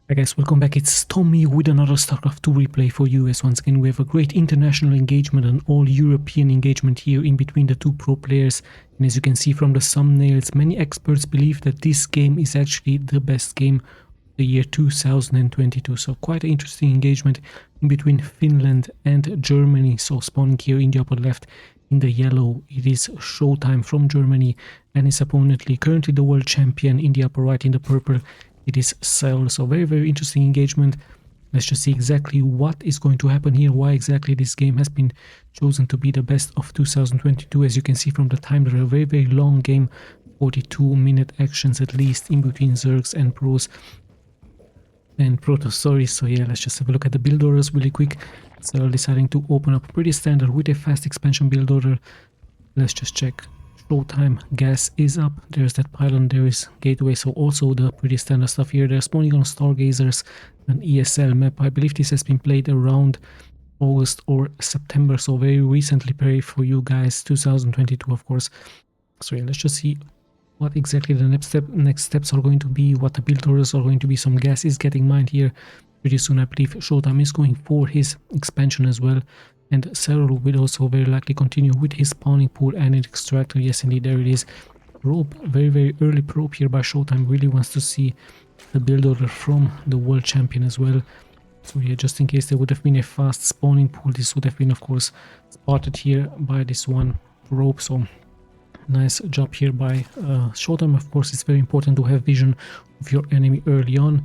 Hi guys, welcome back. It's Tommy with another StarCraft 2 replay for you, as once again we have a great international engagement and all European engagement here in between the two pro players. And as you can see from the thumbnails, many experts believe that this game is actually the best game of the year 2022. So quite an interesting engagement in between Finland and Germany. So spawning here in the upper left in the yellow, it is SHOWTIME from Germany, and his opponent currently the world champion in the upper right in the purple. It is SERRAL. So very interesting engagement. Let's just see exactly what is going to happen here, why exactly this game has been chosen to be the best of 2022. As you can see from the time, there are a very long game, 42-minute actions at least in between Zergs and Pros and Protoss, sorry. So yeah, let's just have a look at the build orders really quick. SERRAL deciding to open up pretty standard with a fast expansion build order. Let's just check. SHOWTIME gas is up, there's that pylon, there is gateway, so also the pretty standard stuff here. They're spawning on Stargazers, an ESL map. I believe this has been played around August or September, so very recently played for you guys, 2022 of course. So yeah, let's just see what exactly the next steps are going to be, what the build orders are going to be. Some gas is getting mined here pretty soon. I believe SHOWTIME is going for his expansion as well. And SERRAL will also very likely continue with his spawning pool and an extractor. Yes, indeed, there it is. Probe, very early probe here by SHOWTIME. Really wants to see the build order from the world champion as well. So yeah, just in case there would have been a fast spawning pool, this would have been, of course, spotted here by this one probe. So nice job here by SHOWTIME. Of course, it's very important to have vision of your enemy early on.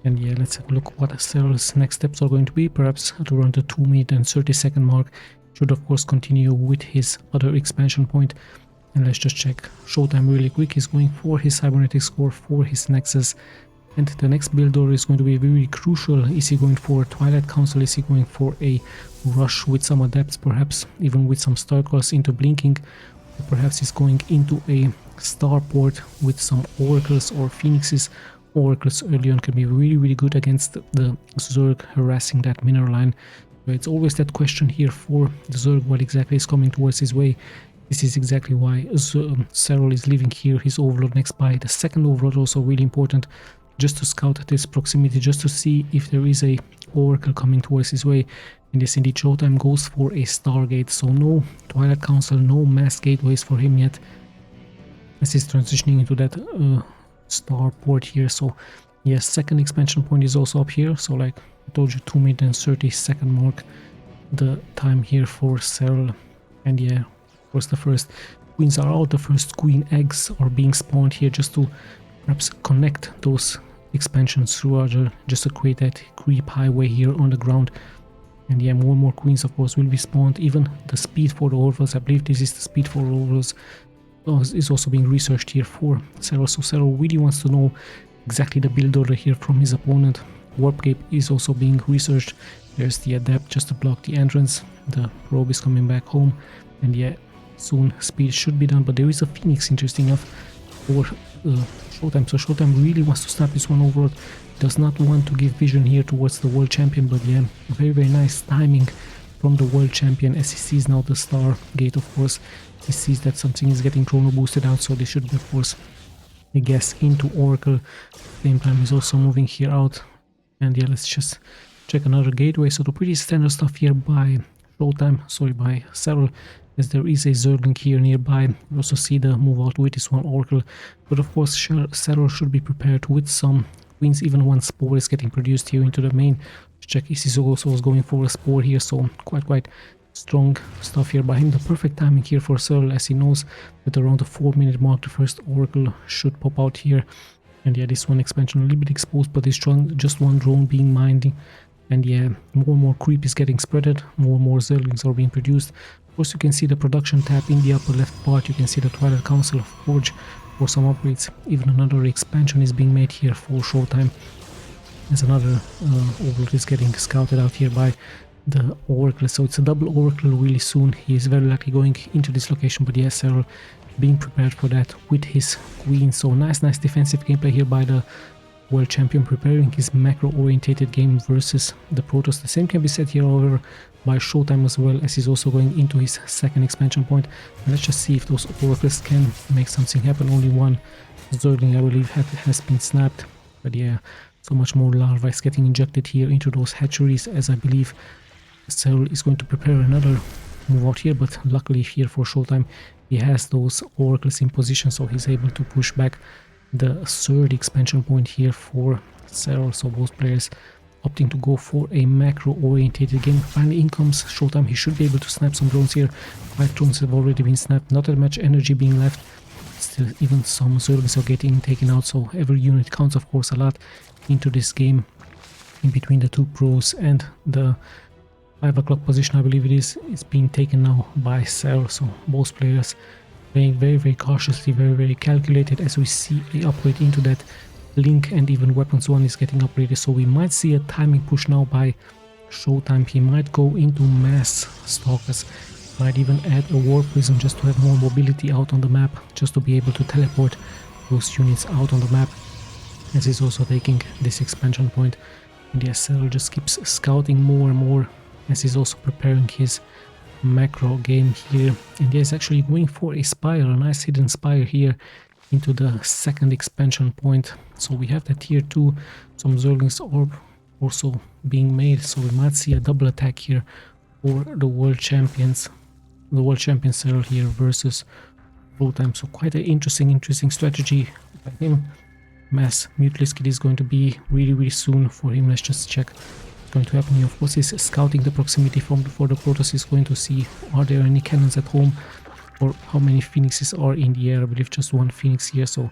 And yeah, let's have a look what SERRAL's next steps are going to be. Perhaps at around the 2-minute and 30-second mark, should of course continue with his other expansion point. And let's just check. SHOWTIME really quick. He's going for his cybernetic score, for his nexus. And the next build order is going to be very crucial. Is he going for Twilight Council? Is he going for a rush with some adepts, perhaps even with some Starcraft into blinking? Or perhaps he's going into a starport with some oracles or phoenixes. Oracles early on can be really good against the Zerg harassing that mineral line. So it's always that question here for the Zerg, what exactly is coming towards his way. This is exactly why SERRAL is leaving here his overlord next by. The second overlord also really important, just to scout this proximity, just to see if there is a oracle coming towards his way. And this indeed SHOWTIME goes for a Stargate, so no Twilight Council, no mass gateways for him yet, as he's transitioning into that starport here. So yes, second expansion point is also up here. So like I told you, 2-minute and 30-second mark the time here for SERRAL. And yeah, of course the first queens are out, the first queen eggs are being spawned here, just to perhaps connect those expansions through other, just to create that creep highway here on the ground. And yeah, more and more queens of course will be spawned. Even the speed for the overlords, I believe this is the speed for overlords, is also being researched here for SERRAL. So SERRAL really wants to know exactly the build order here from his opponent. Warp gate is also being researched. There's the adept just to block the entrance. The probe is coming back home, and yeah, soon speed should be done. But there is a phoenix, interesting enough, for SHOWTIME. So SHOWTIME really wants to snap this one overlord. Does not want to give vision here towards the world champion, but yeah, very nice timing from the world champion as he sees now the star gate. Of course, he sees that something is getting chrono boosted out, so this should be of course a guess into oracle. At the same time he's also moving here out. And yeah, let's just check another gateway. So the pretty standard stuff here by SHOWTIME, sorry, by SERRAL, as there is a Zerg here nearby. We also see the move out with this one oracle, but of course SERRAL should be prepared with some queens. Even one spore is getting produced here into the main. Let's check. He also was going for a spore here, so quite strong stuff here by him. The perfect timing here for SERRAL, as he knows that around the 4-minute mark the first oracle should pop out here. And yeah, this one expansion a little bit exposed, but it's just one drone being mined. And yeah, more and more creep is getting spreaded, more and more Zerglings are being produced. Of course, you can see the production tab in the upper left part. You can see the Twilight Council of Forge for some upgrades. Even another expansion is being made here for SHOWTIME, as another overlord is getting scouted out here by the oracle. So it's a double oracle really soon. He is very likely going into this location, but yes, SERRAL being prepared for that with his queen. So nice defensive gameplay here by the world champion, preparing his macro orientated game versus the Protoss. The same can be said here however by SHOWTIME as well, as he's also going into his second expansion point. And let's just see if those oracles can make something happen. Only one Zergling I believe has been snapped, but yeah, So much more larvae is getting injected here into those hatcheries, as I believe SERRAL is going to prepare another move out here, but luckily here for Showtime he has those oracles in position, so he's able to push back the third expansion point here for SERRAL. So both players opting to go for a macro orientated game. Finally in comes Showtime. He should be able to snap some drones here. 5 drones have already been snapped, not that much energy being left. Still, even some Zergs are getting taken out, so every unit counts of course a lot into this game. In between the two pros and the 5 o'clock position, I believe it is being taken now by SERRAL. So both players playing very cautiously, very calculated, as we see a upgrade into that link, and even weapons 1 is getting upgraded. So we might see a timing push now by Showtime. He might go into mass stalkers, might even add a war prism just to have more mobility out on the map, just to be able to teleport those units out on the map, as he's also taking this expansion point. And yes, SERRAL just keeps scouting more and more, as he's also preparing his macro game here. And yeah, he's actually going for a spire, a nice hidden spire here into the second expansion point. So we have that tier 2, some Zerglings orb also being made, so we might see a double attack here for the world champions. The world champion SERRAL here versus Showtime. So quite an interesting strategy by him. Mass Mutalisk it is going to be really soon for him. Let's just check what's going to happen here. Of course, he's scouting the proximity for the Protoss. He's going to see are there any cannons at home, or how many phoenixes are in the air. I believe just 1 phoenix here, so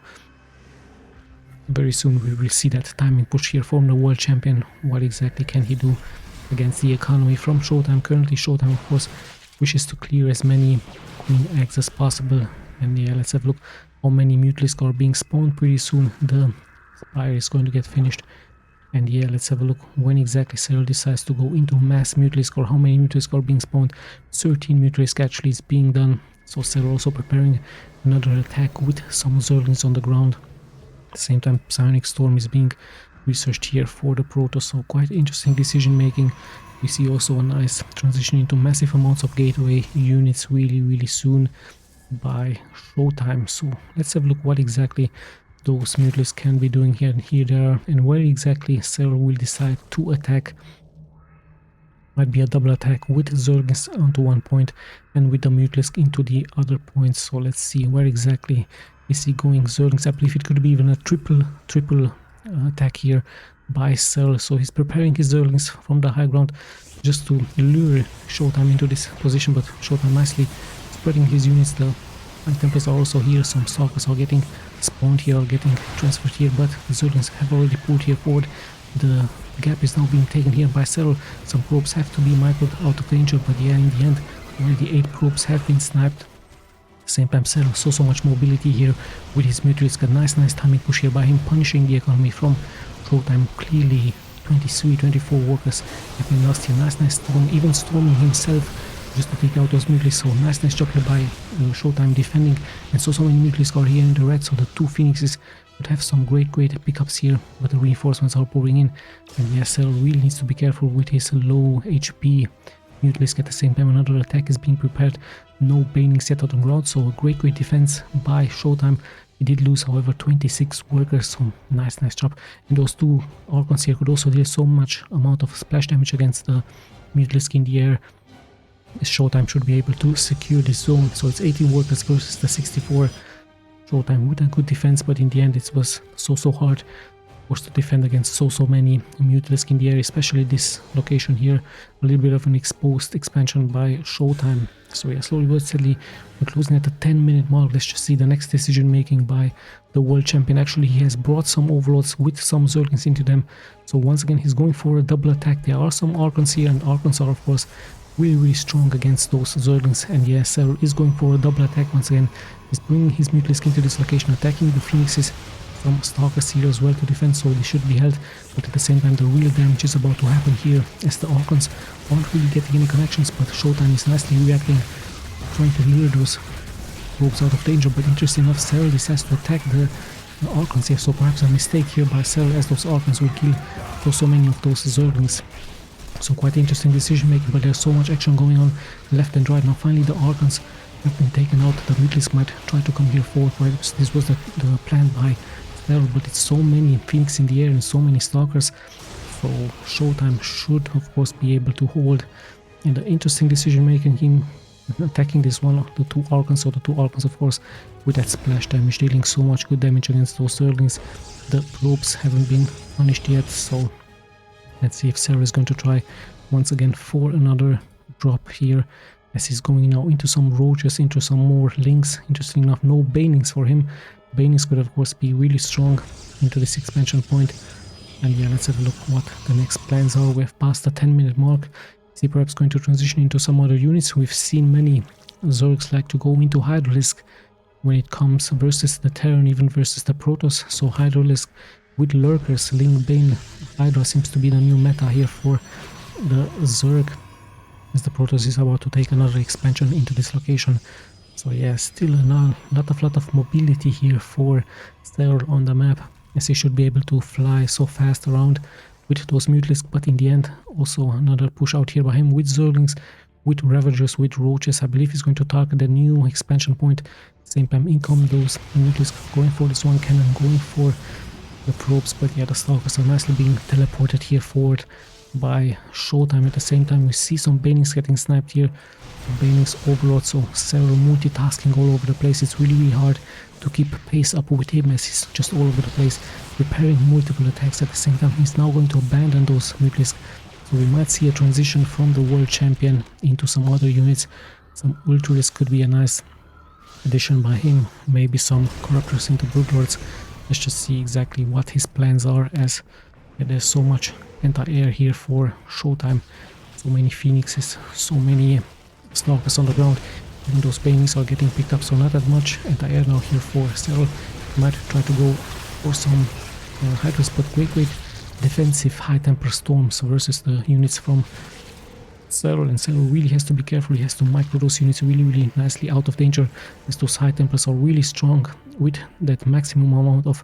very soon we will see that timing push here from the world champion. What exactly can he do against the economy from Showtime? Currently Showtime of course wishes to clear as many queen eggs as possible. And yeah, let's have a look how many Mutalisk are being spawned. Pretty soon the spire is going to get finished. And yeah, let's have a look when exactly SERRAL decides to go into mass Mutalisk, or how many Mutalisk are being spawned. 13 Mutalisk actually is being done. So SERRAL also preparing another attack with some Zerglings on the ground. At the same time, Psionic Storm is being researched here for the Protoss, so quite interesting decision making. We see also a nice transition into massive amounts of gateway units really soon by Showtime. So let's have a look what exactly those Mutalisks can be doing here. And here they are, and where exactly SERRAL will decide to attack. Might be a double attack with Zerglings onto one point and with the Mutalisk into the other points. So let's see where exactly is he going. Zerglings, I believe it could be even a triple attack here by SERRAL. So he's preparing his Zerglings from the high ground just to lure Showtime into this position, but Showtime nicely spreading his units. The High Templars are also here, some Stalkers are getting spawned here, or getting transferred here, but the Zerglings have already pulled here forward. The gap is now being taken here by SERRAL. Some probes have to be microed out of danger, but yeah, in the end already 8 probes have been sniped. At the same time, SERRAL saw so much mobility here with his Mutalisk. A nice timing push here by him, punishing the economy from Showtime. Clearly 23-24 workers have been lost here. Nice storm, even storming himself just to take out those Mutalisks. So nice job here by Showtime defending. And so many Mutalisks are here in the red, so the 2 Phoenixes would have some great pickups here, but the reinforcements are pouring in. And yes, SERRAL really needs to be careful with his low HP Mutalisk. At the same time, another attack is being prepared. No banings yet on the ground, so a great defense by Showtime. He did lose, however, 26 workers, so nice job. And those 2 Archons here could also deal so much amount of splash damage against the Mutalisk in the air. Showtime should be able to secure this zone. So it's 18 workers versus the 64. Showtime with a good defense, but in the end it was so hard to defend against so many Mutalisk in the air, especially this location here. A little bit of an exposed expansion by Showtime. So yeah, slowly but steadily we're closing at the 10-minute mark. Let's just see the next decision making by the world champion. Actually, he has brought some overlords with some Zerglings into them. So once again he's going for a double attack. There are some Archons here, and Archons are of course really strong against those Zerglings. And yeah, SERRAL is going for a double attack once again. He's bringing his Mutalisk into this location, attacking the Phoenixes. Some Stalkers here as well to defend, so they should be held. But at the same time, the real damage is about to happen here, as the Archons aren't really getting any connections, but Showtime is nicely reacting, trying to lure those probes out of danger. But interesting enough, SERRAL decides to attack the Archons here, so perhaps a mistake here by SERRAL, as those Archons will kill so many of those Zerglings. So quite interesting decision making, but there's so much action going on left and right. Now finally the Archons have been taken out. The Mutalisk might try to come here forward. Perhaps this was the plan by SERRAL, but it's so many Phoenix in the air and so many Stalkers. So SHOWTIME should of course be able to hold. And the interesting decision making, him attacking this one, the two Archons, of course, with that splash damage, dealing so much good damage against those Zerglings. The probes haven't been punished yet, so let's see if SERRAL is going to try once again for another drop here, as he's going now into some roaches, into some more links. Interesting enough, no banings for him. Banings could of course be really strong into this expansion point. And yeah, let's have a look what the next plans are. We've passed the 10-minute mark. Is he perhaps going to transition into some other units? We've seen many Zergs like to go into Hydralisk when it comes versus the Terran, even versus the Protoss. So Hydralisk with Lurkers, Link Bane, Hydra seems to be the new meta here for the Zerg, as the Protoss is about to take another expansion into this location. So yeah, still a lot of mobility here for SERRAL on the map, as he should be able to fly so fast around with those Mutalisks. But in the end, also another push out here by him with Zerglings, with Ravagers, with Roaches. I believe he's going to target the new expansion point. Same time, income those Mutalisks, going for this one cannon, going for the probes. But yeah, the Stalkers are nicely being teleported here forward by SHOWTIME. At the same time, we see some Banings getting sniped here. Banings overload, so SERRAL multitasking all over the place. It's really hard to keep pace up with him, as he's just all over the place, preparing multiple attacks at the same time. He's now going to abandon those Mutalisks, so we might see a transition from the world champion into some other units. Some Ultralisk could be a nice addition by him, maybe some Corruptors into Broodlords. Let's just see exactly what his plans are, as there's so much anti-air here for SHOWTIME. So many Phoenixes, so many Stalkers on the ground. Even those Banings are getting picked up, so not that much anti-air now here for SERRAL. Might try to go for some Hydras, but great defensive High Templar Storms versus the units from SERRAL. And SERRAL really has to be careful. He has to micro those units really nicely out of danger, as those High Templars are really strong with that maximum amount of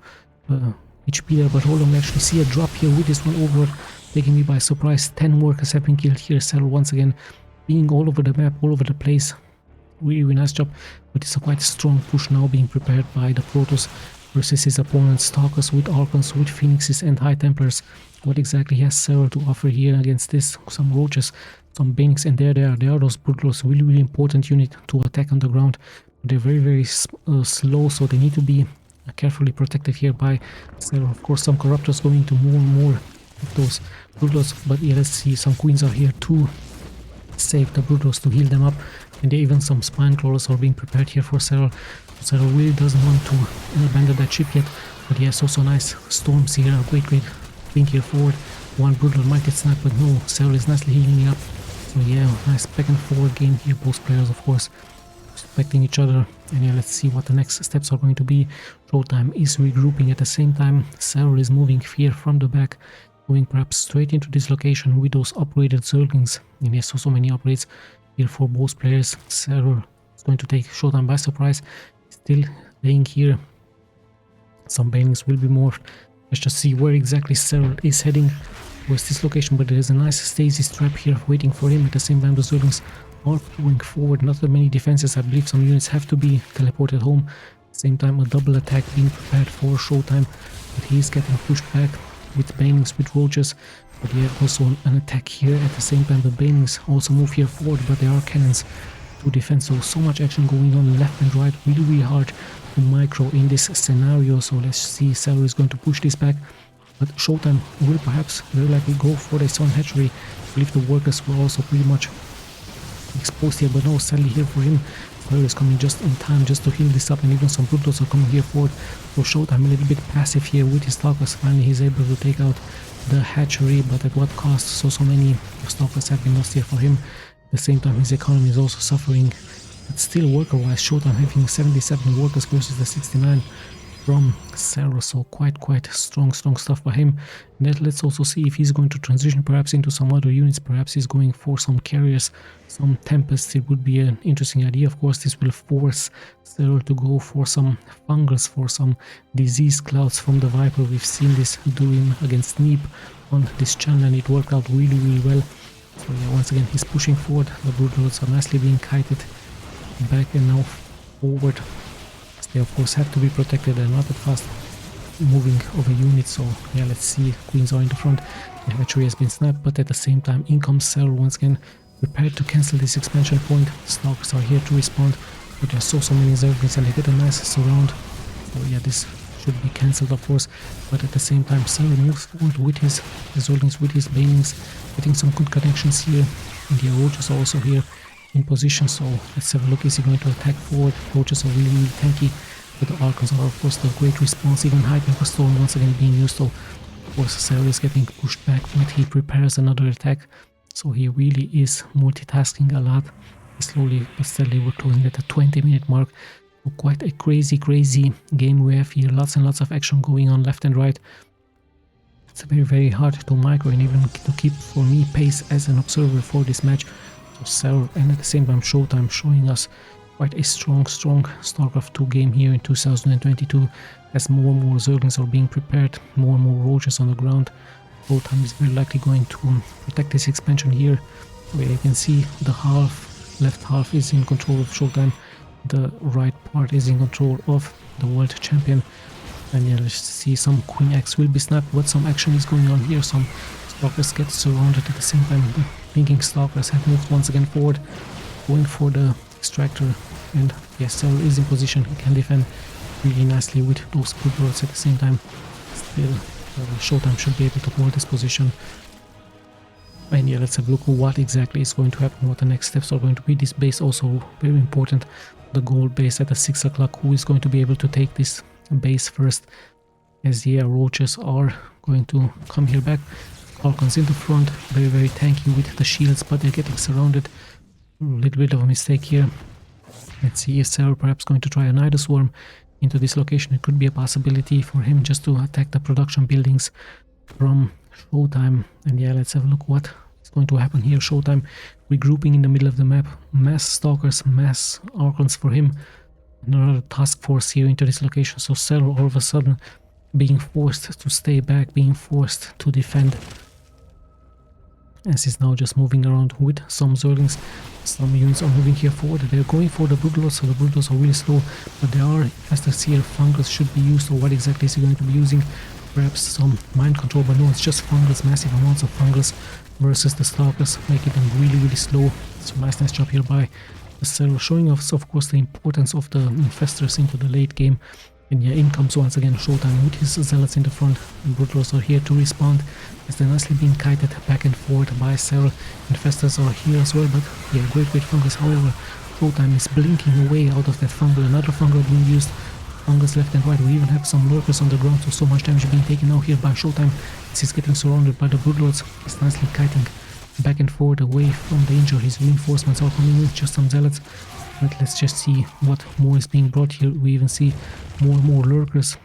HP there. But hold on, we actually see a drop here with this one over, taking me by surprise. 10 workers have been killed here. SERRAL once again being all over the map, all over the place. Really nice job, but it's a quite strong push now being prepared by the Protoss versus his opponents, Stalkers with Archons, with Phoenixes and High Templars. What exactly has SERRAL to offer here against this? Some Roaches, some Banings, and there they are those Broodlords, really important unit to attack on the ground. They're very slow, so they need to be carefully protected here by SERRAL. Of course, some Corruptors going to more and more of those Broodlords, but yeah, let's see, some Queens are here to save the Broodlords, to heal them up. And even some Spine Crawlers are being prepared here for SERRAL. SERRAL really doesn't want to abandon that ship yet, but yes, also nice Storms here, a great thing here forward. One Broodlord might get sniped, but no, SERRAL is nicely healing up. So yeah, nice back and forward game here, both players of course respecting each other. And yeah, let's see what the next steps are going to be. SHOWTIME is regrouping at the same time. SERRAL is moving here from the back, going perhaps straight into this location with those upgraded Zerglings. And yes, so many upgrades here for both players. SERRAL is going to take SHOWTIME by surprise. Still laying here. Some Banings will be morphed. Let's just see where exactly SERRAL is heading. Where's this location? But there is a nice stasis trap here waiting for him. At the same time, the Zerglings are going forward. Not that many defenses. I believe some units have to be teleported home. At the same time, a double attack being prepared for SHOWTIME, but he's getting pushed back with Banings, with Roaches. But yeah, also an attack here. At the same time, the Banings also move here forward, but there are cannons to defend. So much action going on left and right. Really hard to micro in this scenario. So let's see, SERRAL is going to push this back, but SHOWTIME will perhaps very likely go for this one hatchery. I believe the workers were also pretty much exposed here, but no, sadly here for him, SERRAL is coming just in time just to heal this up, and even some Broodlords are coming here forward. So SHOWTIME a little bit passive here with his Stalkers. Finally he's able to take out the hatchery, but at what cost? So many Stalkers have been lost here for him. At the same time, his economy is also suffering, but still worker-wise, SHOWTIME having 77 workers versus the 69 from SERRAL, so quite strong stuff by him. And let's also see if he's going to transition perhaps into some other units. Perhaps he's going for some carriers, some Tempests. It would be an interesting idea. Of course, this will force SERRAL to go for some fungus, for some disease clouds from the Viper. We've seen this doing against Neep on this channel, and it worked out really well. So yeah, once again he's pushing forward. The Broodlords are nicely being kited back and now forward. They of course have to be protected, they're not that fast. moving of a unit. So yeah, let's see. Queens are in the front. The hatchery has been snapped, but at the same time, in comes SERRAL once again, prepared to cancel this expansion point. Stalkers are here to respond, but there's so many Zerglings and they get a nice surround. So yeah, this should be cancelled, of course, but at the same time, SERRAL moves forward with his Zerglings, with his Banelings, getting some good connections here. And the Roaches are also here in position, so let's have a look. Is he going to attack forward? Roaches are really tanky, but the Archons are of course the great response. Even Hyper Storm once again being used, so of course SERRAL is getting pushed back, but he prepares another attack, so he really is multitasking a lot. Slowly but steadily we're closing at the 20-minute mark. So quite a crazy game we have here. Lots and lots of action going on left and right. It's very hard to micro and even to keep, for me, pace as an observer for this match. So SERRAL and at the same time Showtime showing us quite a strong Starcraft 2 game here in 2022, as more and more Zerglings are being prepared, more and more Roaches on the ground. Showtime is very likely going to protect this expansion here, where you can see the left half is in control of Showtime, the right part is in control of the world champion. And yeah, let's see, some Queen X will be snapped, but some action is going on here. Some Stalkers get surrounded at the same time. The thinking Stalkers have moved once again forward, going for the extractor. And yes, SERRAL is in position. He can defend really nicely with those Broodwars at the same time. Still, Showtime should be able to hold this position. And yeah, let's have a look what exactly is going to happen, what the next steps are going to be. This base also very important. The gold base at the 6 o'clock. Who is going to be able to take this base first? As the Roaches are going to come here back. Falcons in the front, very tanky with the shields, but they're getting surrounded. A little bit of a mistake here. Let's see, if SERRAL perhaps going to try a Nidus Swarm into this location. It could be a possibility for him just to attack the production buildings from Showtime. And yeah, let's have a look what is going to happen here. Showtime regrouping in the middle of the map. Mass Stalkers, mass Archons for him. Another task force here into this location. So SERRAL all of a sudden being forced to stay back, being forced to defend, as he's now just moving around with some Zerglings. Some units are moving here forward. They're going for the Broodlords, so the Broodlords are really slow, but there are infestors here. Fungals should be used, or what exactly is he going to be using? Perhaps some mind control, but no, it's just Fungals, massive amounts of Fungals versus the Stalkers, making them really slow. So nice job here by the SERRAL, showing us of course the importance of the infestors into the late game. And yeah, in comes once again Showtime with his Zealots in the front. And Broodlords are here to respond, as they're nicely being kited back and forth by SERRAL. Infestors are here as well, but yeah, great Fungus. However, Showtime is blinking away out of that Fungal. Another Fungal being used. Fungus left and right. We even have some Lurkers on the ground, so much damage being taken out here by Showtime, as he's getting surrounded by the Broodlords. He's nicely kiting back and forth away from danger. His reinforcements are coming with just some Zealots. But let's just see what more is being brought here. We even see more and more Lurkers.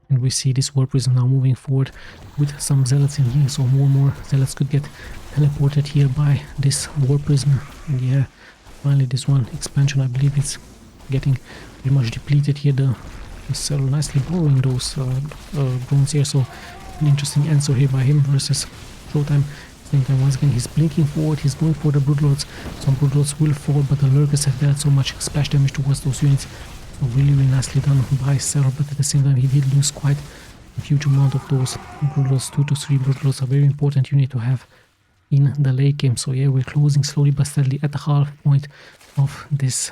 And we see this War Prism now moving forward with some Zealots in here. So more and more Zealots could get teleported here by this War Prism. And yeah, finally this one expansion, I believe it's getting pretty much depleted here. The SERRAL nicely borrowing those drones here. So an interesting answer here by him versus Showtime. Same time, once again, he's blinking forward, he's going for the Broodlords. Some Broodlords will fall, but the Lurkers have dealt so much splash damage towards those units. So really nicely done by SERRAL, but at the same time, he did lose quite a huge amount of those Broodlords. 2 to 3 Broodlords, a very important unit to have in the late game. So yeah, we're closing slowly but steadily at the half point of this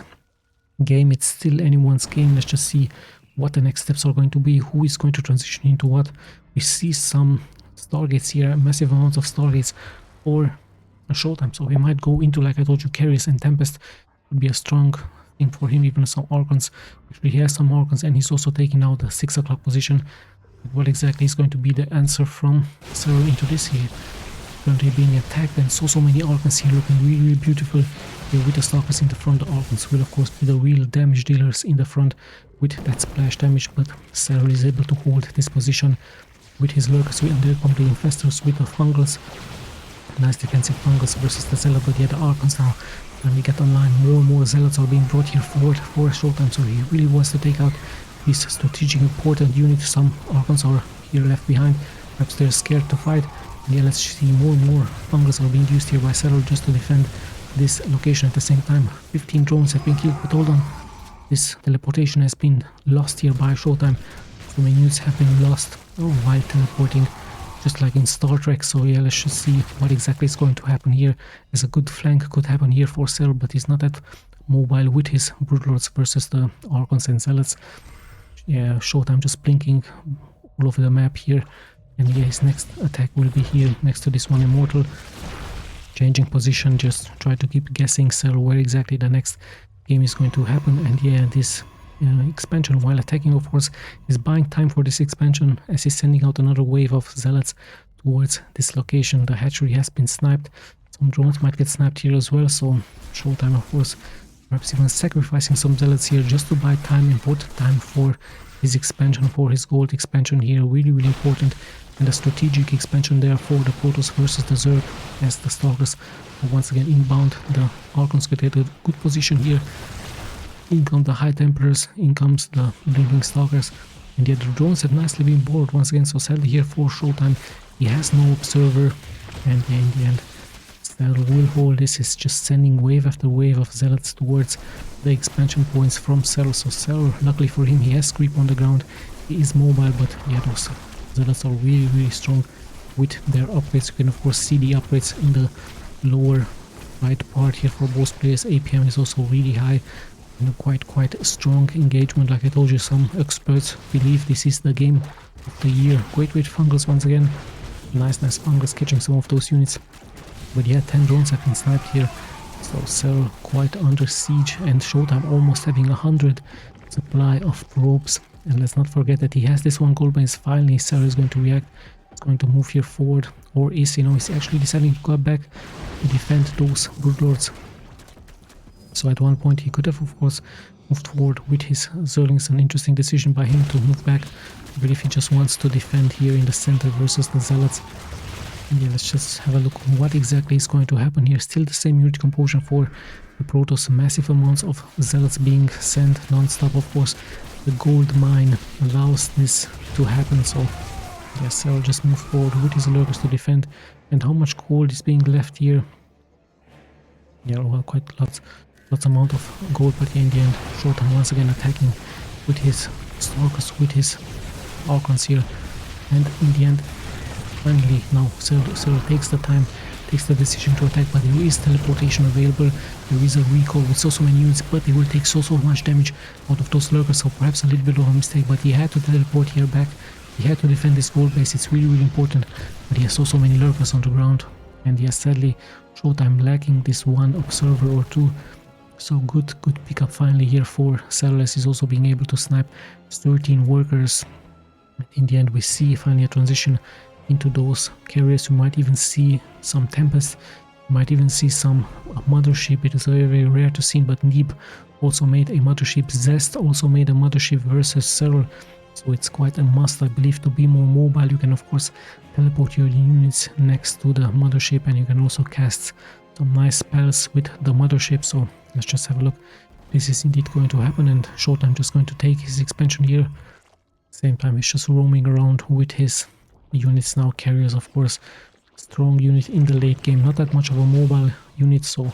game. It's still anyone's game. Let's just see what the next steps are going to be, who is going to transition into what. We see some Stargates here, massive amounts of Stargates for a Showtime, so he might go into, like I told you, Carriers and Tempest. Would be a strong thing for him. Even some Archons, actually he has some Archons, and he's also taking out the 6 o'clock position. But what exactly is going to be the answer from SERRAL into this here? Currently being attacked, and so many Archons here looking really beautiful here with the Stalkers in the front. The Archons will of course be the real damage dealers in the front with that splash damage, but SERRAL is able to hold this position with his Lurkers, and there come the Infestors with the Fungals. Nice defensive Fungals versus the Zealot, but yeah, the Archons now, when we get online, more and more Zealots are being brought here forward for Showtime, so he really wants to take out this strategic important unit. Some Archons are here left behind, perhaps they're scared to fight. And yeah, let's see, more and more Fungals are being used here by SERRAL just to defend this location. At the same time, 15 drones have been killed, but hold on, this teleportation has been lost here by Showtime. So many units have been lost while teleporting, just like in Star Trek. So yeah, let's just see what exactly is going to happen here, as a good flank could happen here for SERRAL, but he's not that mobile with his Broodlords versus the Archons and Zealots. Yeah, Showtime just blinking all over the map here, and yeah, his next attack will be here next to this one Immortal. Changing position, just try to keep guessing SERRAL where exactly the next game is going to happen. And yeah, this expansion, while attacking, of course, is buying time for this expansion, as he's sending out another wave of Zealots towards this location. The hatchery has been sniped, some drones might get sniped here as well, so Showtime, of course, perhaps even sacrificing some Zealots here just to buy time, important time for his expansion, for his gold expansion here. Really, really important, and a strategic expansion there for the Protoss versus the Zerg, as the Stalkers once again inbound. The Archons get a good position here. In come the High Templars, in comes the blinking Stalkers, and yet the drones have nicely been bored once again. So sadly here for Showtime, he has no observer, and yeah, in the end SERRAL will hold this. Is just sending wave after wave of Zealots towards the expansion points from SERRAL. So SERRAL, luckily for him, he has creep on the ground, he is mobile, but yeah, those Zealots are really, really strong with their upgrades. You can of course see the upgrades in the lower right part here for both players. APM is also really high, and quite strong engagement. Like I told you, some experts believe this is the game of the year. Great Fungus once again. Nice Fungus catching some of those units. But yeah, 10 drones have been sniped here. So SERRAL quite under siege, and Showtime almost having 100 supply of probes. And let's not forget that he has this one gold base. Finally SERRAL is going to react. It's going to move here forward, or is, he's actually deciding to go back to defend those Broodlords. So at one point he could have of course moved forward with his Zerlings. An interesting decision by him to move back, but if he just wants to defend here in the center versus the Zealots. Yeah, let's just have a look what exactly is going to happen here. Still the same unit composition for the Protoss, massive amounts of Zealots being sent non-stop. Of course the gold mine allows this to happen, so yeah, SERRAL just move forward with his lurkers to defend. And how much gold is being left here? Yeah, well, quite lots amount of gold, but in the end Showtime once again attacking with his Stalkers, with his Archons here, and in the end finally now SERRAL takes the time, takes the decision to attack. But there is teleportation available, there is a recall with so many units, but they will take so much damage out of those lurkers. So perhaps a little bit of a mistake, but he had to teleport here back, he had to defend this gold base. It's really important, but he has so many lurkers on the ground, and yes, sadly Showtime lacking this one observer or two. So good pickup finally here for SERRAL, as he's also being able to snipe 13 workers. In the end we see finally a transition into those carriers. You might even see some Tempest, you might even see some Mothership. It is very rare to see, but Neeb also made a Mothership, Zest also made a Mothership versus SERRAL. So it's quite a must, I believe, to be more mobile. You can of course teleport your units next to the Mothership, and you can also cast some nice spells with the Mothership. So let's just have a look. This is indeed going to happen, and Showtime just going to take his expansion here. Same time he's just roaming around with his units now. Carriers, of course, strong unit in the late game, not that much of a mobile unit, so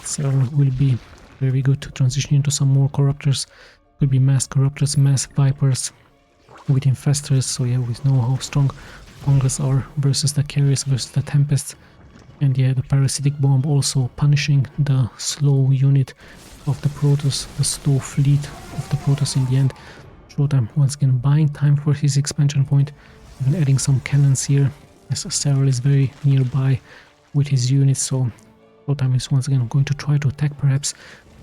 SERRAL will be very good to transition into some more Corruptors. Could be Mass Corruptors, Mass Vipers with Infestors. So yeah, we know how strong Fungus are versus the carriers, versus the Tempests. And yeah, the Parasitic Bomb also punishing the slow unit of the Protoss, the slow fleet of the Protoss in the end. Showtime once again buying time for his expansion point, even adding some cannons here, as SERRAL is very nearby with his units. So Showtime is once again going to try to attack perhaps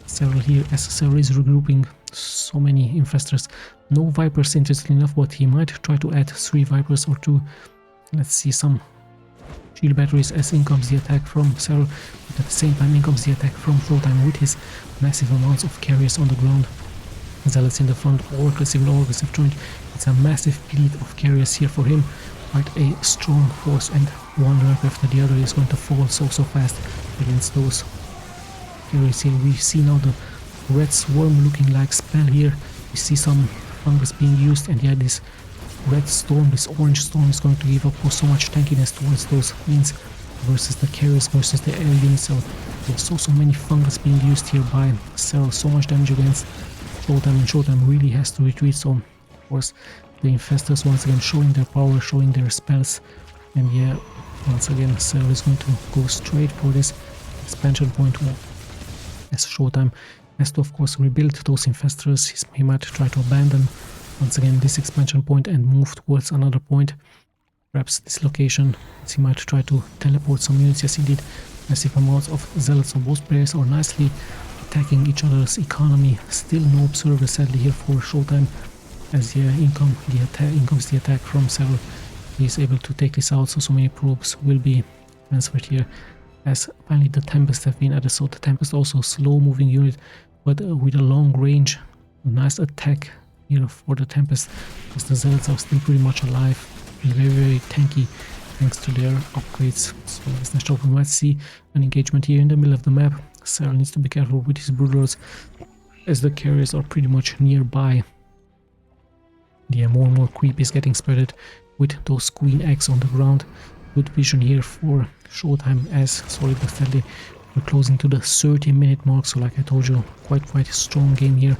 SERRAL here, as SERRAL is regrouping so many Infestors. No Vipers, interestingly enough, but he might try to add 3 Vipers or 2. Let's see some shield batteries, as in comes the attack from SERRAL, but at the same time in comes the attack from Showtime with his massive amounts of carriers on the ground. Zealots in the front, Orcus, even Orcus have joined. It's a massive fleet of carriers here for him, quite a strong force, and one lurker after the other is going to fall so fast against those carriers here. We see now the red swarm looking like spell here. We see some fungus being used, and yeah, this red storm, this orange storm is going to give up so much tankiness towards those queens versus the carriers, versus the air units. So there's so many fungus being used here by SERRAL, so much damage against Showtime, and Showtime really has to retreat. So of course The infestors once again showing their power, showing their spells. And yeah, once again SERRAL is going to go straight for this expansion point as Showtime has to of course rebuild those infestors. He might try to abandon once again this expansion point and move towards another point. Perhaps this location, as he might try to teleport some units. Yes, indeed, massive amounts of zealots. So both players are nicely attacking each other's economy. Still no observers sadly here for Showtime, as yeah, in comes the attack from SERRAL. He is able to take this out, so many probes will be transferred here. As finally the Tempest have been added, so the Tempest also slow moving unit, but with a long range. A nice attack here for the Tempest, as the zealots are still pretty much alive. Very tanky thanks to their upgrades. So as next up we might see an engagement here in the middle of the map. SERRAL needs to be careful with his Broodwars, as the carriers are pretty much nearby. Yeah, more and more creep is getting spreaded with those queen eggs on the ground. Good vision here for Showtime, as slowly but steadily we're closing to the 30-minute mark. So like I told you, quite a strong game here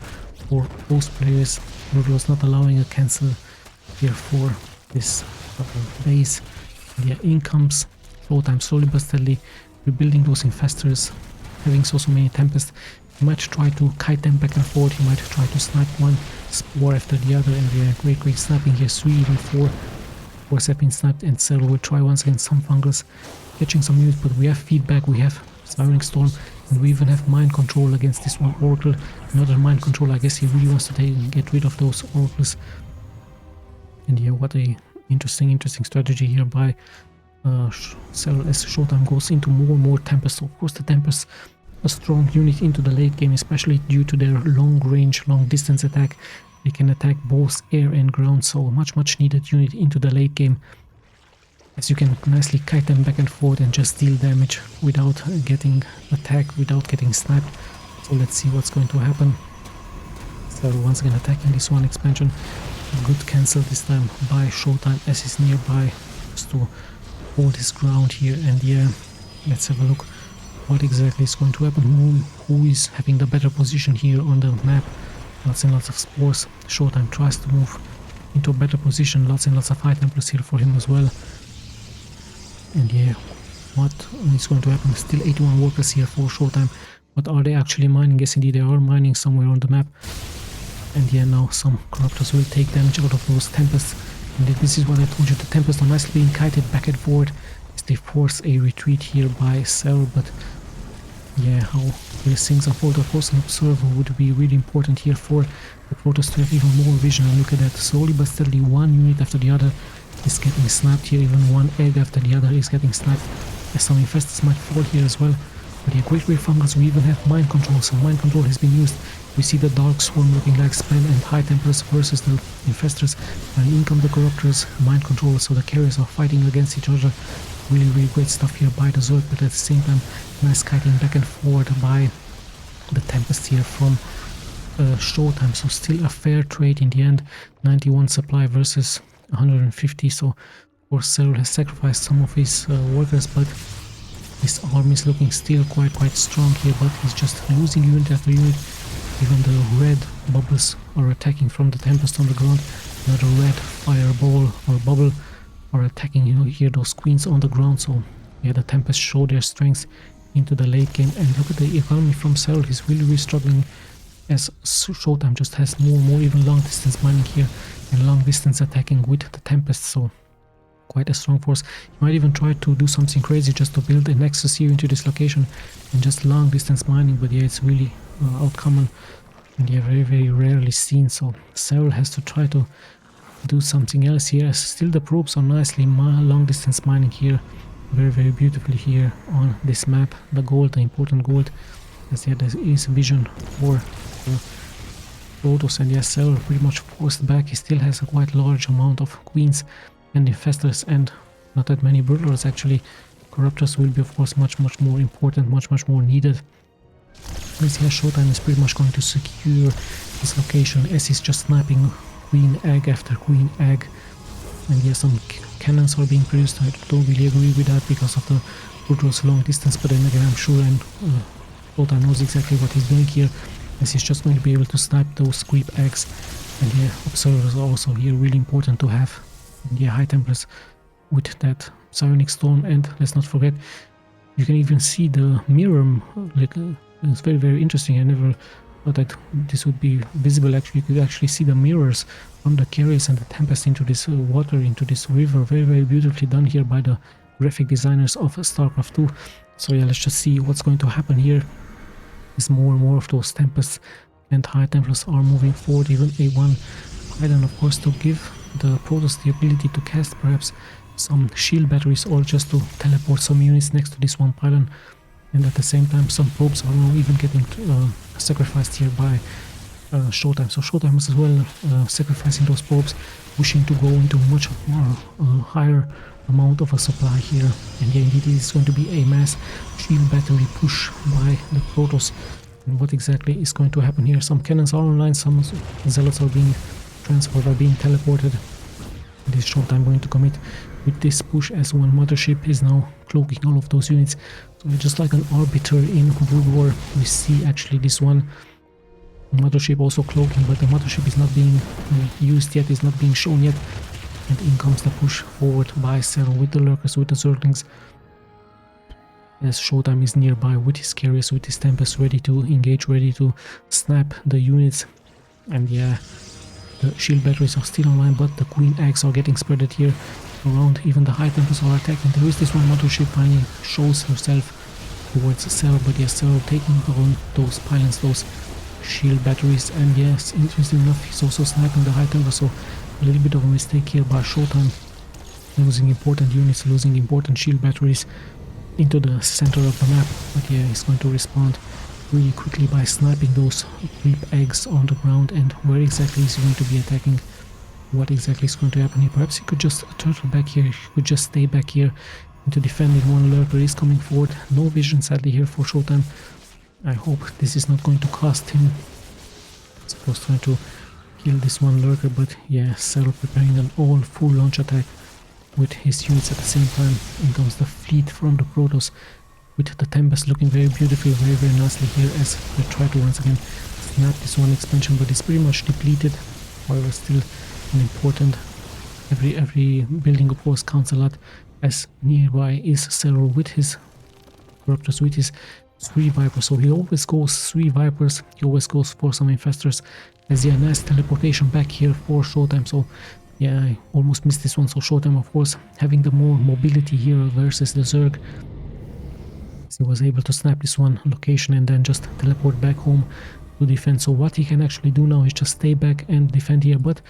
for both players. Broodwar's not allowing a cancel here for this base. Yeah, in comes Showtime slowly but steadily rebuilding those infestors, having so many Tempests. He might try to kite them back and forth. He might try to snipe one spore after the other, and yeah, great sniping here. 3, even 4 have been sniped, and SERRAL will try once again some fungus, catching some units, but we have feedback, we have Siren Storm, and we even have mind control against this one Oracle. Another mind control. I guess he really wants to get rid of those Oracles. And yeah, what a interesting strategy here by SERRAL, as Showtime goes into more and more Tempests. So of course the Tempests, a strong unit into the late game, especially due to their long range, long distance attack. They can attack both air and ground, so a much needed unit into the late game, as you can nicely kite them back and forth and just deal damage without getting attacked, without getting sniped. So let's see what's going to happen. SERRAL once again attacking this one expansion. A good cancel this time by Showtime, as he's nearby, just to hold his ground here. And yeah, let's have a look what exactly is going to happen. Who is having the better position here on the map? Lots and lots of spores. Showtime tries to move into a better position. Lots and lots of high templates here for him as well. And yeah, what is going to happen? Still 81 workers here for Showtime. But are they actually mining? Yes, indeed, they are mining somewhere on the map. And yeah, now some corruptors will take damage out of those Tempests. And this is what I told you, the Tempests are nicely being kited back and forth as they force a retreat here by SERRAL. But yeah, how these things unfold, of course, an observer would be really important here for the Protoss to have even more vision. And look at that, slowly but steadily one unit after the other is getting sniped here, even one egg after the other is getting sniped, as some infestors might fall here as well. But yeah, great fungus. We even have mind control, so mind control has been used. We see the Dark Swarm looking like spam and high templates versus the infestors, and in come the corruptors, mind control, so the carriers are fighting against each other. Really great stuff here by the Zerg, but at the same time nice kiting back and forth by the Tempest here from Showtime. So still a fair trade in the end, 91 supply versus 150. So of course SERRAL has sacrificed some of his workers, but his army is looking still quite strong here, but he's just losing unit after unit. Even the red bubbles are attacking from the Tempest on the ground. Another red fireball or bubble are attacking, you know, here those queens on the ground. So yeah, the Tempest show their strength into the late game. And look at the economy from SERRAL. He's really struggling, as Showtime just has more and more even long distance mining here and long distance attacking with the Tempest. So quite a strong force. You might even try to do something crazy just to build a nexus here into this location and just long distance mining, but yeah, it's really outcommon and yeah, very rarely seen. So SERRAL has to try to do something else here. Still the probes are nicely long distance mining here, very beautifully here on this map. The gold, the important gold, as yeah, there is vision for Protoss, and yes, SERRAL pretty much forced back. He still has a quite large amount of queens and infestors and not that many Broodwars actually. Corruptors will be of course much more important, much more needed. This here Showtime is pretty much going to secure this location, as he's just sniping queen egg after queen egg. And yes, some cannons are being produced. I don't really agree with that because of the Broodwar's long distance, but then again I'm sure Showtime knows exactly what he's doing here, as he's just going to be able to snipe those creep eggs And yeah, observers are also here really important to have. And yeah, high temperatures with that psionic storm, and let's not forget you can even see the mirror, like it's very interesting. I never thought that this would be visible. Actually, you could actually see the mirrors from the carriers and the tempest into this water, into this river. Very beautifully done here by the graphic designers of StarCraft 2. So yeah, let's just see what's going to happen here. Is more and more of those tempests and high temperatures are moving forward. Even A1 Pylon, of course, to give the Protoss the ability to cast perhaps some shield batteries, or just to teleport some units next to this one pylon. And at the same time, some probes are now even getting sacrificed here by SHOWTIME. So SHOWTIME is as well sacrificing those probes, wishing to go into much more higher amount of a supply here. And yeah, indeed, it is going to be a mass shield battery push by the Protoss. And what exactly is going to happen here? Some cannons are online, some zealots are being transferred, are being teleported. This SHOWTIME going to commit with this push, as one mothership is now cloaking all of those units. So just like an arbiter in Broodwar, we see actually this one mothership also cloaking, but the mothership is not being used yet, is not being shown yet. And in comes the push forward by SERRAL with the lurkers, with the Zerglings, as SHOWTIME is nearby with his carriers, with his Tempest, ready to engage, ready to snap the units. And yeah, the shield batteries are still online, but the Queen eggs are getting spreaded here around. Even the high tempests are attacking. There is this one mothership finally shows herself towards SERRAL, but yes, SERRAL taking on those pylons, those shield batteries. And yes, interesting enough, he's also sniping the high temper, so a little bit of a mistake here by SHOWTIME, losing important units, losing important shield batteries into the center of the map. But yeah, he's going to respond really quickly by sniping those creep eggs on the ground. And where exactly is he going to be attacking? What exactly is going to happen here? Perhaps he could just turtle back here, he could just stay back here into defending. One lurker is coming forward. No vision sadly here for SHOWTIME. I hope this is not going to cost him. He's supposed trying to kill this one lurker, but yeah, SERRAL preparing an all full launch attack with his units at the same time. In comes the fleet from the Protoss, with the Tempest looking very beautiful, very nicely here, as they try to once again snap this one expansion, but it's pretty much depleted. However, still an important, every building of course counts a lot, as nearby is SERRAL with his Corruptors, with his 3 Vipers. So he always goes 3 Vipers, he always goes for some Infestors, as yeah, nice teleportation back here for SHOWTIME. So yeah, I almost missed this one. So SHOWTIME of course having the more mobility here versus the Zerg. He was able to snap this one location and then just teleport back home to defend. So what he can actually do now is just stay back and defend here, but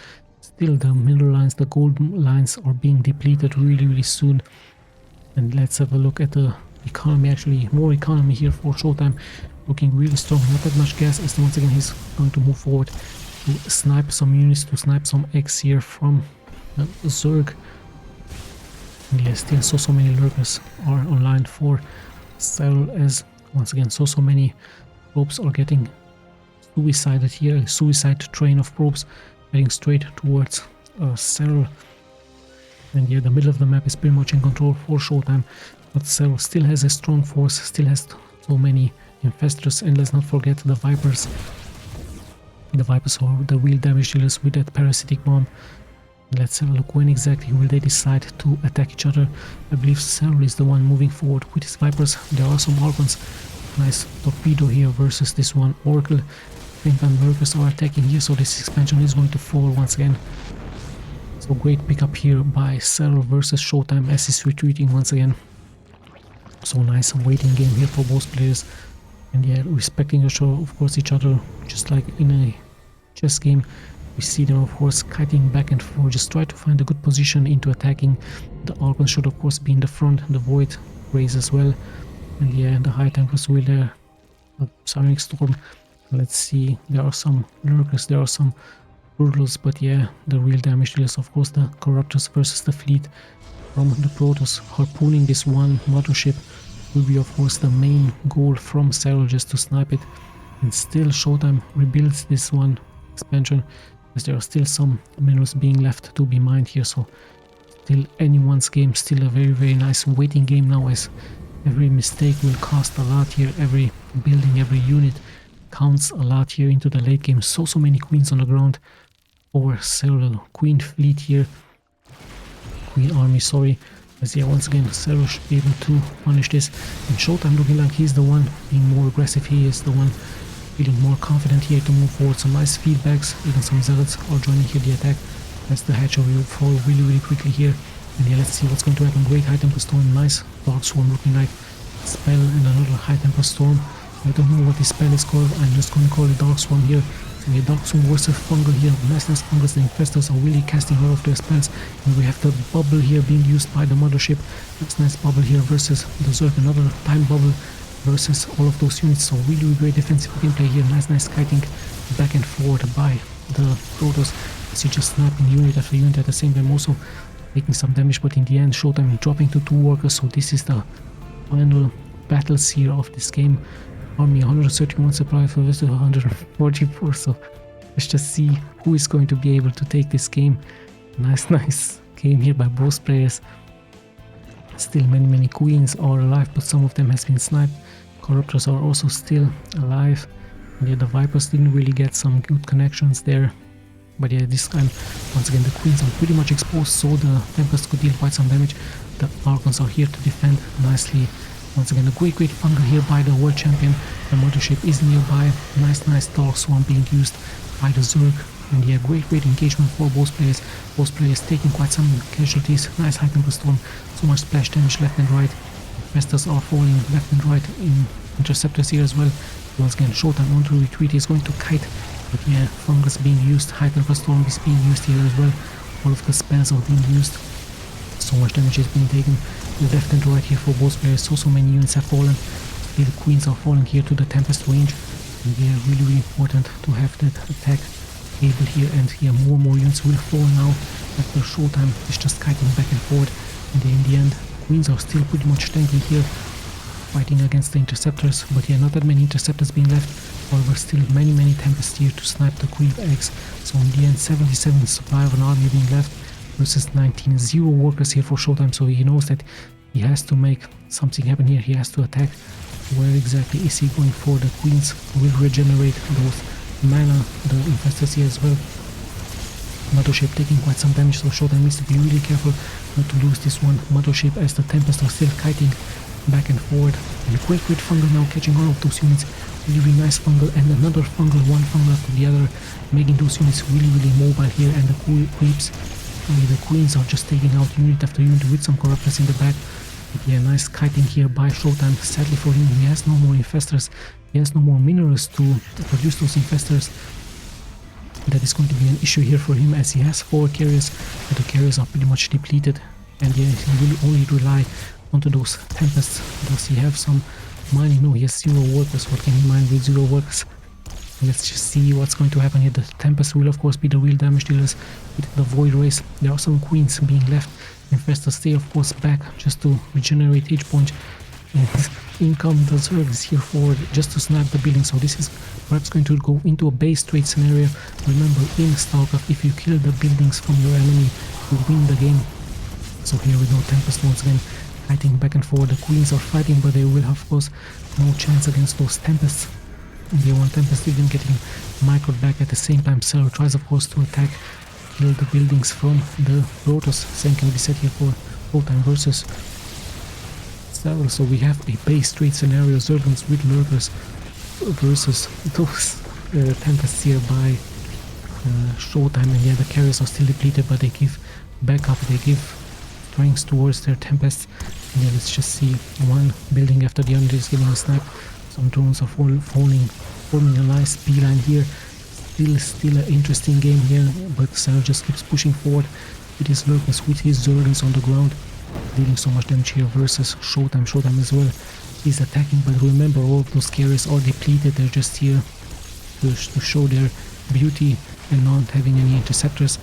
still the middle lines, the gold lines are being depleted really soon. And let's have a look at the economy. Actually, more economy here for SHOWTIME, looking really strong. Not that much gas, as once again he's going to move forward to snipe some units, to snipe some eggs here from the Zerg. And yeah, still so many lurkers are online for SERRAL, as once again so many probes are getting suicided here. A suicide train of probes heading straight towards SERRAL. And yeah, the middle of the map is pretty much in control for SHOWTIME, but SERRAL still has a strong force, still has so many Infestors. And let's not forget the Vipers. The Vipers are the real damage dealers with that parasitic bomb. Let's have a look, when exactly will they decide to attack each other. I believe SERRAL is the one moving forward with his Vipers. There are some Archons. Nice torpedo here versus this one Oracle. Same time lurkers are attacking here, so this expansion is going to fall once again. So great pickup here by SERRAL versus SHOWTIME, as he's retreating once again. So nice waiting game here for both players. And yeah, respecting of course each other, just like in a chess game. We see them of course kiting back and forth, just try to find a good position into attacking. The Archons should of course be in the front, the Void Rays as well. And yeah, the High Templars will there. Psionic Storm. Let's see, there are some lurkers, there are some brutals, but yeah, the real damage dealers of course the Corruptors versus the fleet from the Protoss. Harpooning this one mothership will be of course the main goal from SERRAL, just to snipe it. And still SHOWTIME rebuilds this one expansion, as there are still some minerals being left to be mined here. So still anyone's game, still a very nice waiting game now, as every mistake will cost a lot here. Every building, every unit counts a lot here into the late game. So many queens on the ground for SERRAL. Queen fleet here. Queen army, sorry. As yeah, once again, SERRAL should be able to punish this. And SHOWTIME looking like he's the one being more aggressive. He is the one feeling more confident here to move forward. Some nice feedbacks, even some Zergs are joining here the attack. As the hatcher will fall really quickly here. And yeah, let's see what's going to happen. Great high tempo storm, nice dark swarm looking like spell, and another high tempo storm. I don't know what this spell is called, I'm just going to call it dark swarm here. So yeah, dark swarm versus fungal here. Nice fungals. The infestors are really casting a lot of their spells. And we have the bubble here being used by the mothership. Nice bubble here versus the Zerg. Another time bubble versus all of those units. So really great defensive gameplay here. Nice kiting back and forward by the Protoss. As you just snapping unit after unit at the same time, also taking some damage, but in the end SHOWTIME dropping to 2 workers. So this is the final battles here of this game. Army 131 supply for versus 144. So let's just see who is going to be able to take this game. Nice game here by both players. Still many queens are alive, but some of them has been sniped. Corruptors are also still alive. And yeah, the Vipers didn't really get some good connections there. But yeah, this time, once again, the queens are pretty much exposed, so the Tempest could deal quite some damage. The Archons are here to defend nicely. Once again, a great fungal here by the world champion. The mothership is nearby. Nice dark swarm being used by the Zerg. And yeah, great engagement for both players. Both players taking quite some casualties. Nice high tempo storm. So much splash damage left and right. Investors are falling left and right. In interceptors here as well. Once again, SHOWTIME on to retreat. He's going to kite. But yeah, fungus being used, high tempo storm is being used here as well. All of the spells are being used. So much damage is being taken left and right here for both players. So many units have fallen. The queens are falling here to the Tempest range. And yeah, really important to have that attack able here. And here more units will fall now after SHOWTIME is just kiting back and forward. And in the end, queens are still pretty much tanky here, fighting against the interceptors. But yeah, not that many interceptors being left. However, still many Tempests here to snipe the queen eggs. So in the end, 77 supply of an army being left versus 19. 0 workers here for SHOWTIME. So he knows that he has to make something happen here. He has to attack. Where exactly is he going for? The queens will regenerate those mana, the infestors here as well. Mothership taking quite some damage, so SHOWTIME needs to be really careful not to lose this one. Mothership, as the Tempests are still kiting back and forward. And a great fungal now catching all of those units. Really nice fungal, and another fungal, one fungal after the other, making those units really mobile here. And the creeps, the queens are just taking out unit after unit with some corruptors in the back. But yeah, nice kiting here by SHOWTIME. Sadly for him, he has no more infestors, he has no more minerals to produce those infestors. That is going to be an issue here for him, as he has 4 carriers, but the carriers are pretty much depleted. And yeah, he will only rely onto those Tempests. Does he have some mining? No, he has 0 workers. What can he mine with 0 workers? Let's just see what's going to happen here. The Tempest will of course be the real damage dealers with the Void Race. There are some queens being left. Infestors stay of course back just to regenerate each point. And in come the Zergs here forward just to snap the building. So this is perhaps going to go into a base trade scenario. Remember, in Starcraft, if you kill the buildings from your enemy, you win the game. So here we go, Tempest once again fighting back and forward. The queens are fighting, but they will have of course no chance against those Tempests. The one Tempest even getting microed back at the same time. SERRAL tries of course to attack, kill the buildings from the Protoss. Same can be said here for SHOWTIME versus SERRAL. So we have a base trade scenario, Zerglings with lurkers versus those Tempests here by SHOWTIME. And yeah, the carriers are still depleted, but they give backup, they give strength towards their Tempests. And yeah, let's just see, one building after the other is getting a snipe. Some drones are forming a nice beeline here. Still an interesting game here, but SERRAL just keeps pushing forward with his lurkers, with his Zerglings on the ground, dealing so much damage here versus SHOWTIME. SHOWTIME as well is attacking, but remember, all of those carriers are depleted. They're just here to show their beauty and not having any interceptors.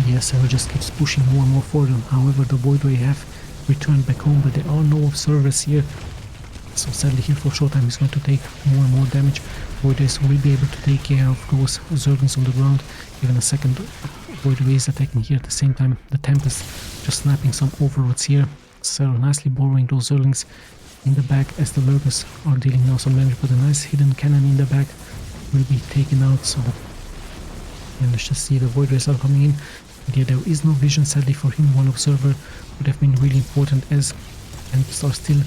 Yes, SERRAL just keeps pushing more and more forward. However, the Void Ray have returned back home, but there are no observers here. So sadly here for SHOWTIME is going to take more and more damage. Void Rays will be able to take care of those Zerglings on the ground. Even a second Void Ray is attacking here at the same time. The Tempest just snapping some overlords here. SERRAL nicely borrowing those Zerglings in the back as the lurkers are dealing now some damage, but a nice hidden cannon in the back will be taken out. So And let's just see the Void Rays are coming in. But yeah, there is no vision sadly for him. One observer would have been really important, as Tempests are still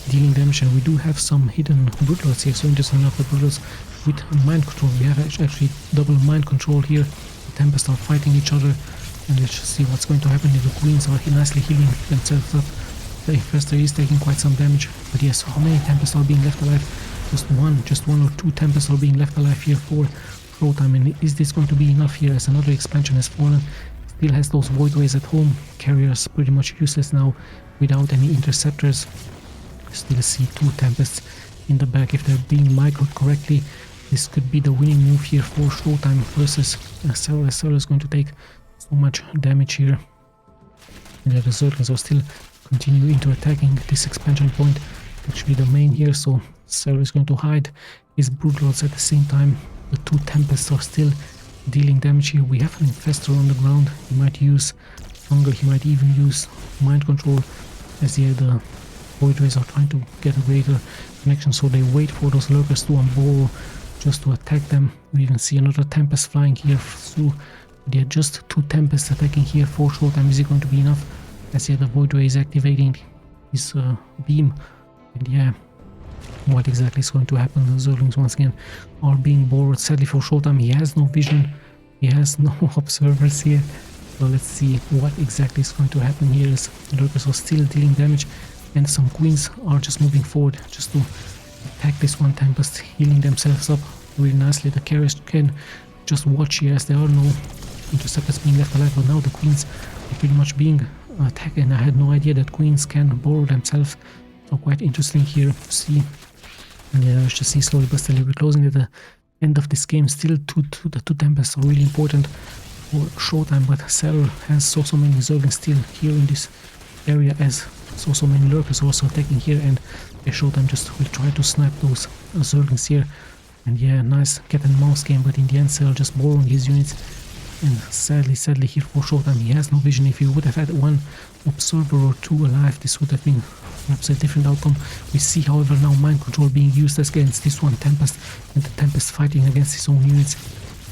dealing damage, and we do have some hidden Broodlords here. So interesting enough, the Broodlords with mind control. We have actually double mind control here. The Tempests are fighting each other, and let's just see what's going to happen. The Queens are nicely healing themselves up. The Infestor is taking quite some damage, but yes, how many Tempests are being left alive? Just one or two Tempests are being left alive here for Showtime. And is this going to be enough here, as another expansion has fallen? Still has those Void Rays at home. Carriers pretty much useless now without any interceptors. Still see two Tempests in the back. If they're being microed correctly, this could be the winning move here for Showtime versus SERRAL. SERRAL is going to take so much damage here. And the Zerglings are still continuing to attacking this expansion point, actually the main here, so SERRAL is going to hide his Broodlords at the same time. The two Tempests are still dealing damage here. We have an Infestor on the ground. He might use Hunger, he might even use Mind Control, as the Void Rays are trying to get a greater connection, so they wait for those Lurkers to unbore just to attack them. We even see another Tempest flying here through. They are just two Tempests attacking here for Showtime. Is it going to be enough? As the Void Ray is activating his beam, and yeah, what exactly is going to happen? The Zerglings once again are being bored. Sadly for Showtime, he has no vision, he has no observers here. So let's see what exactly is going to happen here, as the Lurkers are still dealing damage, and some Queens are just moving forward just to attack this one Tempest, healing themselves up really nicely. The carriers can just watch here, as there are no interceptors being left alive, but now the Queens are pretty much being attacked, and I had no idea that Queens can borrow themselves. So quite interesting here to see. And yeah, let's just see slowly but steadily we're closing at the end of this game. Still the two Tempests are really important for Showtime, but SERRAL has so many Zerglings still here in this area, as so many Lurkers also attacking here, and Showtime just will try to snipe those Zerglings here. And yeah, nice cat and mouse game, but in the end SERRAL just borrowing his units. And sadly here for Showtime, he has no vision. If he would have had one observer or two alive, this would have been perhaps a different outcome. We see, however, now mind control being used against this one Tempest, and the Tempest fighting against his own units.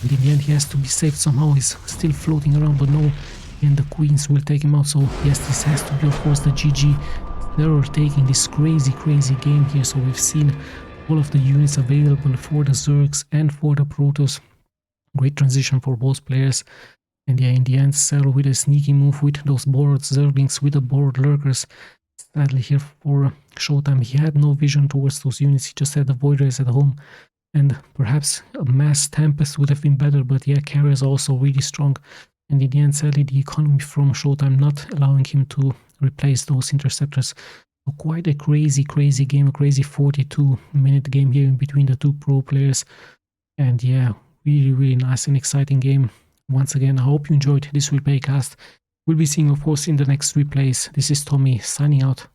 And in the end, he has to be saved somehow. He's still floating around, but no, and the Queens will take him out. So yes, this has to be, of course, the GG. They're taking this crazy game here. So we've seen all of the units available for the Zergs and for the Protoss. Great transition for both players. And yeah, in the end, SERRAL with a sneaky move with those borrowed Zerglings, with the borrowed Lurkers. Sadly here for Showtime, he had no vision towards those units. He just had the Void Rays at home, and perhaps a mass Tempest would have been better, but yeah, carriers are also really strong. And in the end, sadly, the economy from Showtime not allowing him to replace those interceptors. So quite a crazy game, a crazy 42-minute game here in between the two pro players. And yeah, really nice and exciting game. Once again, I hope you enjoyed this replay cast. We'll be seeing, of course, in the next replays. This is Tommy signing out.